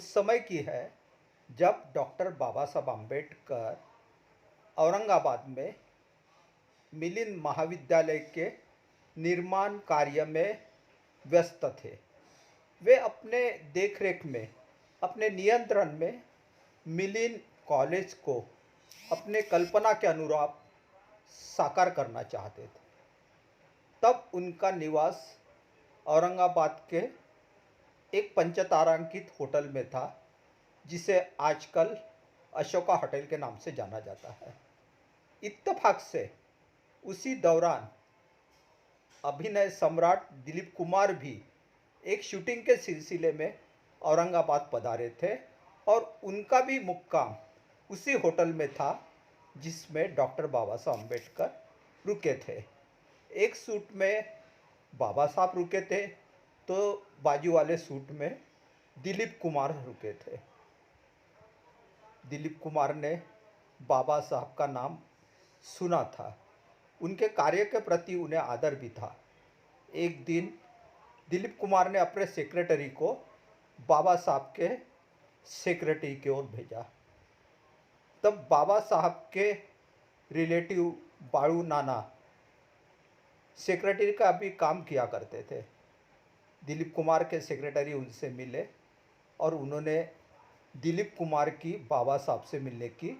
उस समय की है जब डॉक्टर बाबा साहब आम्बेडकर औरंगाबाद में मिलिंद महाविद्यालय के निर्माण कार्य में व्यस्त थे। वे अपने देखरेख में, अपने नियंत्रण में मिलिंद कॉलेज को अपने कल्पना के अनुरूप साकार करना चाहते थे। तब उनका निवास औरंगाबाद के एक पंचतारांकित होटल में था, जिसे आजकल अशोका होटल के नाम से जाना जाता है। इत्तेफाक से उसी दौरान अभिनय सम्राट दिलीप कुमार भी एक शूटिंग के सिलसिले में औरंगाबाद पधारे थे और उनका भी मुक्काम उसी होटल में था जिसमें डॉक्टर बाबा साहब अम्बेडकर रुके थे। एक सूट में बाबा साहब रुके थे तो बाजू वाले सूट में दिलीप कुमार रुके थे। दिलीप कुमार ने बाबा साहब का नाम सुना था, उनके कार्य के प्रति उन्हें आदर भी था। एक दिन दिलीप कुमार ने अपने सेक्रेटरी को बाबा साहब के सेक्रेटरी की ओर भेजा। तब बाबा साहब के रिलेटिव बाळू नाना सेक्रेटरी का भी काम किया करते थे। दिलीप कुमार के सेक्रेटरी उनसे मिले और उन्होंने दिलीप कुमार की बाबा साहब से मिलने की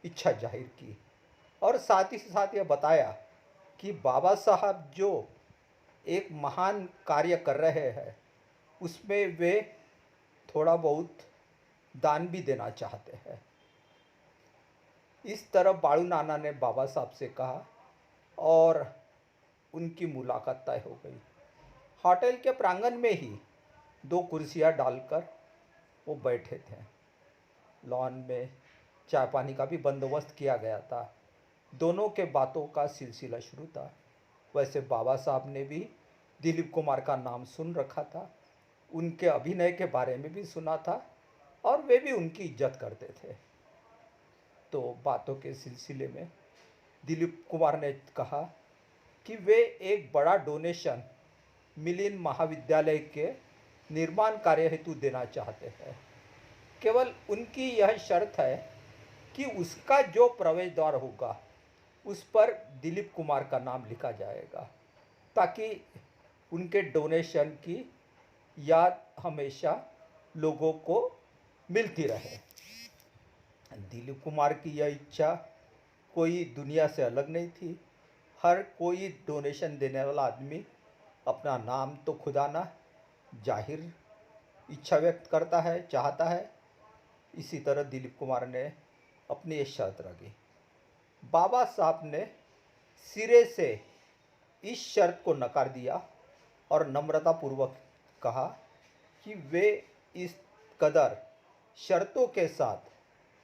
इच्छा जाहिर की और साथ ही साथ यह बताया कि बाबा साहब जो एक महान कार्य कर रहे हैं उसमें वे थोड़ा बहुत दान भी देना चाहते हैं। इस तरह बाळू नाना ने बाबा साहब से कहा और उनकी मुलाकात तय हो गई। होटल के प्रांगण में ही दो कुर्सियां डालकर वो बैठे थे। लॉन में चाय पानी का भी बंदोबस्त किया गया था। दोनों के बातों का सिलसिला शुरू था। वैसे बाबा साहब ने भी दिलीप कुमार का नाम सुन रखा था, उनके अभिनय के बारे में भी सुना था और वे भी उनकी इज्जत करते थे। तो बातों के सिलसिले में दिलीप कुमार ने कहा कि वे एक बड़ा डोनेशन मिलिंद महाविद्यालय के निर्माण कार्य हेतु देना चाहते हैं। केवल उनकी यह शर्त है कि उसका जो प्रवेश द्वार होगा उस पर दिलीप कुमार का नाम लिखा जाएगा, ताकि उनके डोनेशन की याद हमेशा लोगों को मिलती रहे। दिलीप कुमार की यह इच्छा कोई दुनिया से अलग नहीं थी। हर कोई डोनेशन देने वाला आदमी अपना नाम तो खुदाना जाहिर इच्छा व्यक्त करता है, चाहता है। इसी तरह दिलीप कुमार ने अपनी ये शर्त रखी। बाबा साहब ने सिरे से इस शर्त को नकार दिया और नम्रतापूर्वक कहा कि वे इस कदर शर्तों के साथ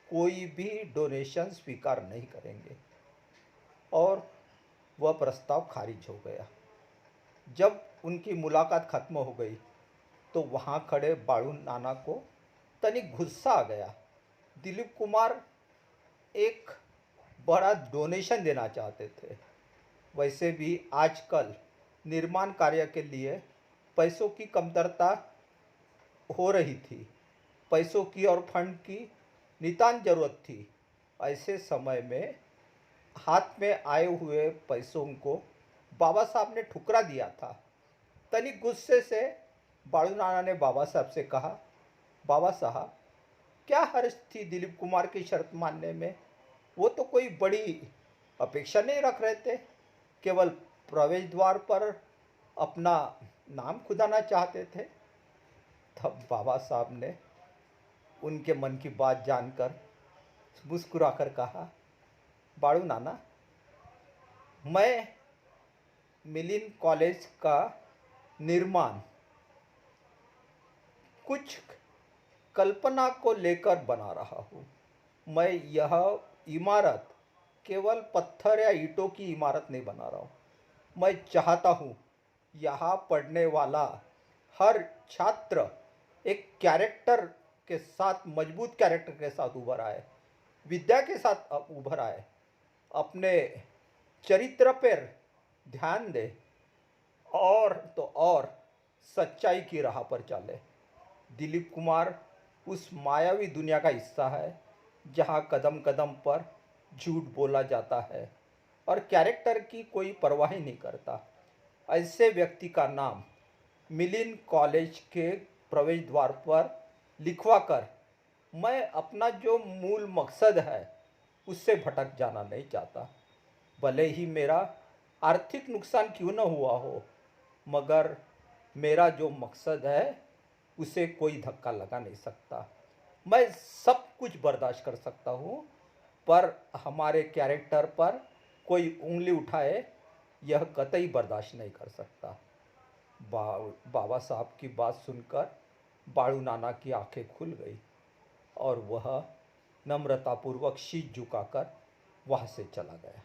कोई भी डोनेशन स्वीकार नहीं करेंगे और वह प्रस्ताव खारिज हो गया। जब उनकी मुलाकात खत्म हो गई तो वहाँ खड़े बाळू नाना को तनिक गुस्सा आ गया। दिलीप कुमार एक बड़ा डोनेशन देना चाहते थे। वैसे भी आजकल निर्माण कार्य के लिए पैसों की कमतरता हो रही थी। पैसों की और फंड की नितांत जरूरत थी। ऐसे समय में हाथ में आए हुए पैसों को बाबा साहब ने ठुकरा दिया था। तनिक गुस्से से बाळू नाना ने बाबा साहब से कहा, बाबा साहब, क्या हर्ज थी दिलीप कुमार की शर्त मानने में? वो तो कोई बड़ी अपेक्षा नहीं रख रहे थे, केवल प्रवेश द्वार पर अपना नाम खुदाना चाहते थे। तब बाबा साहब ने उनके मन की बात जानकर मुस्कुराकर कहा, बाळू नाना, मैं मिलिंद कॉलेज का निर्माण कुछ कल्पना को लेकर बना रहा हूँ। मैं यह इमारत केवल पत्थर या ईंटों की इमारत नहीं बना रहा हूँ। मैं चाहता हूँ यहाँ पढ़ने वाला हर छात्र एक कैरेक्टर के साथ, मजबूत कैरेक्टर के साथ उभर आए, विद्या के साथ उभर आए, अपने चरित्र पर ध्यान दे और तो और सच्चाई की राह पर चले। दिलीप कुमार उस मायावी दुनिया का हिस्सा है जहाँ कदम कदम पर झूठ बोला जाता है और कैरेक्टर की कोई परवाह ही नहीं करता। ऐसे व्यक्ति का नाम मिलिन कॉलेज के प्रवेश द्वार पर लिखवा कर मैं अपना जो मूल मकसद है उससे भटक जाना नहीं चाहता। भले ही मेरा आर्थिक नुकसान क्यों न हुआ हो, मगर मेरा जो मकसद है उसे कोई धक्का लगा नहीं सकता। मैं सब कुछ बर्दाश्त कर सकता हूँ, पर हमारे कैरेक्टर पर कोई उंगली उठाए यह कतई बर्दाश्त नहीं कर सकता। बाबा साहब की बात सुनकर बाळू नाना की आंखें खुल गई और वह नम्रतापूर्वक शीश झुकाकर वहाँ से चला गया।